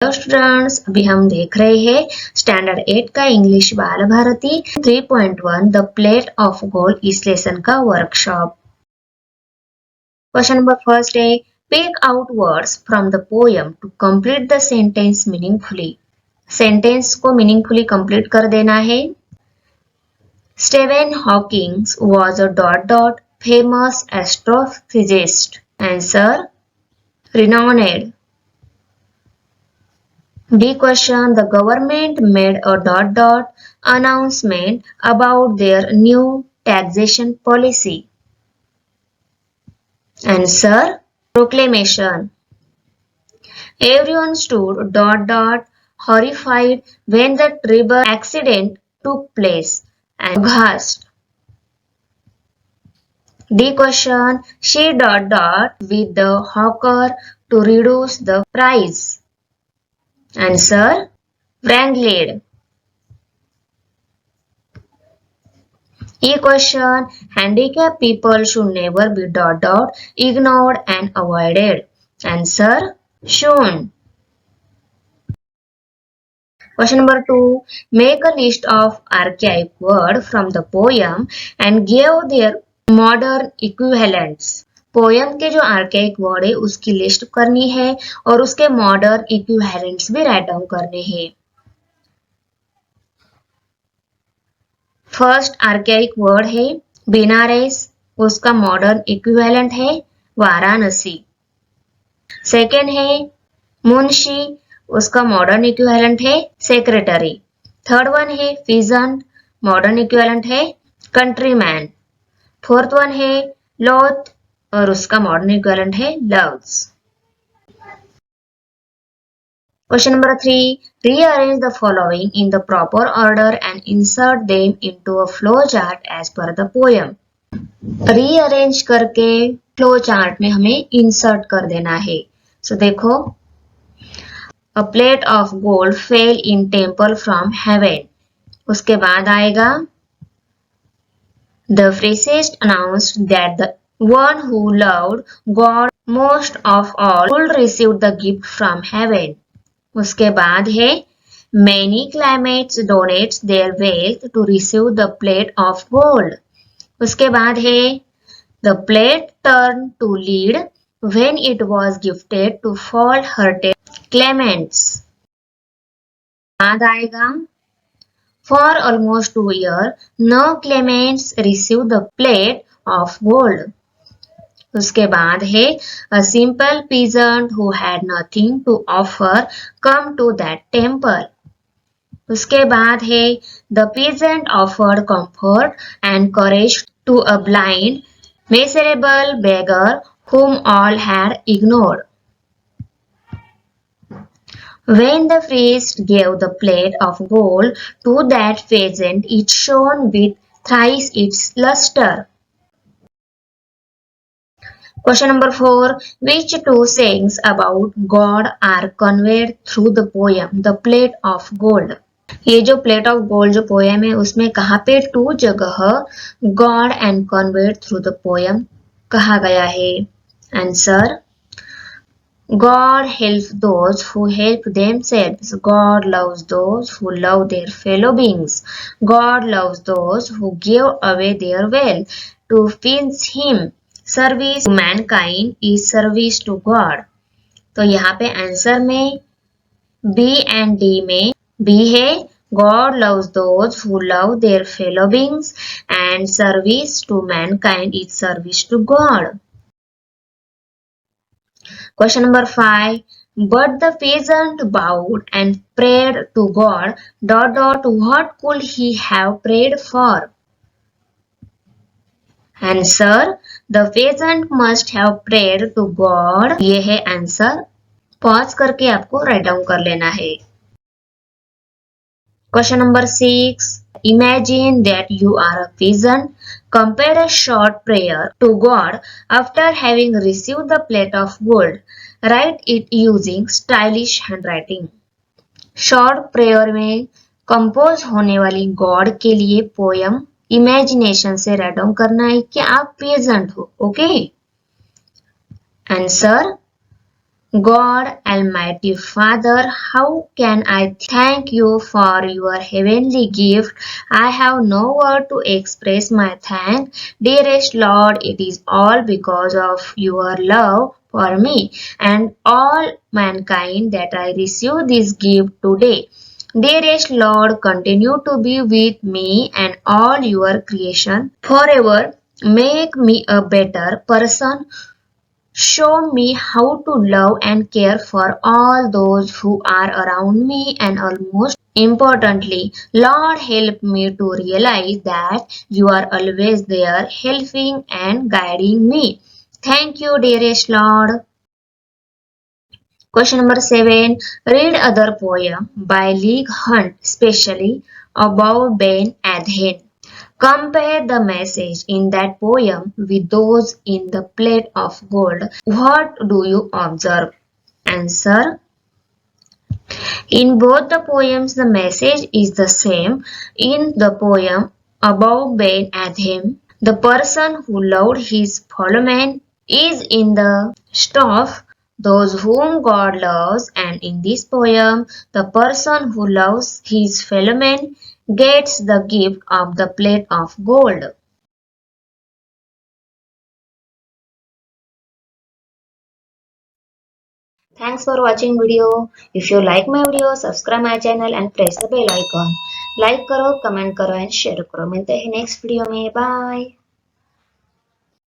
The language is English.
Hello students, अभी हम देख रहे हैं स्टैंडर्ड 8 का English Bal Bharati 3.1 the plate of gold इस लेसन का वर्कशॉप। क्वेश्चन नंबर फर्स्ट है pick out words from the poem to complete the sentence meaningfully. Sentence को मीनिंगफुली कंप्लीट कर देना है। Stephen Hawking was a dot dot famous astrophysicist. Answer renowned. B question, the government made a dot dot announcement about their new taxation policy. Answer, proclamation. Everyone stood dot dot horrified when the terrible accident took place and aghast. D question, she dot dot with the hawker to reduce the price. Answer, wrangled. E question, handicapped people should never be dot dot ignored and avoided. Answer, shown. Question number 2, make a list of archaic words from the poem and give their modern equivalents. Poem के जो archaic word है उसकी list करनी है और उसके modern equivalents भी write down करने हैं। फर्स्ट आर्केइक वर्ड है बेनारस, उसका मॉडर्न इक्विवेलेंट है वाराणसी। सेकेंड है मुंशी, उसका मॉडर्न इक्विवेलेंट है सेक्रेटरी। थर्ड वन है पीजेंट, मॉडर्न इक्विवेलेंट है कंट्रीमैन। फोर्थ वन है लोथ और उसका मॉडर्न इक्विवेलेंट है loves. Question number 3, rearrange the following in the proper order and insert them into a flow chart as per the poem. Rearrange करके flow chart में हमें insert कर देना है। So देखो, a plate of gold fell in temple from heaven. उसके बाद आएगा the priest announced that the one who loved God most of all would receive the gift from heaven. उसके बाद है many claimants donates their wealth to receive the plate of gold. उसके बाद है the plate turned to lead when it was gifted to faint-hearted claimants. बाद आएगा for almost 2 years no claimants received the plate of gold. उसके बाद है a simple peasant who had nothing to offer come to that temple. उसके बाद है the peasant offered comfort and courage to a blind, miserable beggar whom all had ignored. When the priest gave the plate of gold to that peasant, it shone with thrice its luster. Question number 4, which two sayings about God are conveyed through the poem The Plate of Gold? ये जो plate of gold जो poem है उसमें कहाँ पे to जगह God and conveyed through the poem कहा गया है? Answer, God helps those who help themselves. God loves those who love their fellow beings. God loves those who give away their wealth to please Him. Service to mankind is service to God. तो यहाँ पे answer में B and D में B है God loves those who love their fellow beings and service to mankind is service to God. Question number 5, but the peasant bowed and prayed to God dot dot what could he have prayed for? Answer, the peasant must have prayed to God. ये है answer, pause करके आपको write down कर लेना है। Question number 6, imagine that you are a peasant. Compare a short prayer to God after having received the plate of gold. Write it using stylish handwriting. Short prayer में compose होने वाली God के लिए poem imagination से write down करना है कि आप पेजेंट हो। Okay, answer, God, Almighty Father, how can I thank you for your heavenly gift? I have no word to express my thanks. Dearest Lord, it is all because of your love for me and all mankind that I receive this gift today. Dearest Lord, continue to be with me and all your creation forever. Make me a better person. Show me how to love and care for all those who are around me, and almost importantly, Lord, help me to realize that you are always there helping and guiding me. Thank you, dearest Lord. Question number 7. Read other poem by Leigh Hunt, especially Above Ben Adhen. Compare the message in that poem with those in the plate of gold. What do you observe? Answer. In both the poems, the message is the same. In the poem Above Ben Adhem, the person who loved his fellow man is in the staff, those whom God loves, and in this poem, the person who loves his fellow man gets the gift of the plate of gold. Thanks for watching video. If you like my video, subscribe my channel and press the bell icon. Like करो, comment करो and share करो. मिलते हैं next video में. Bye.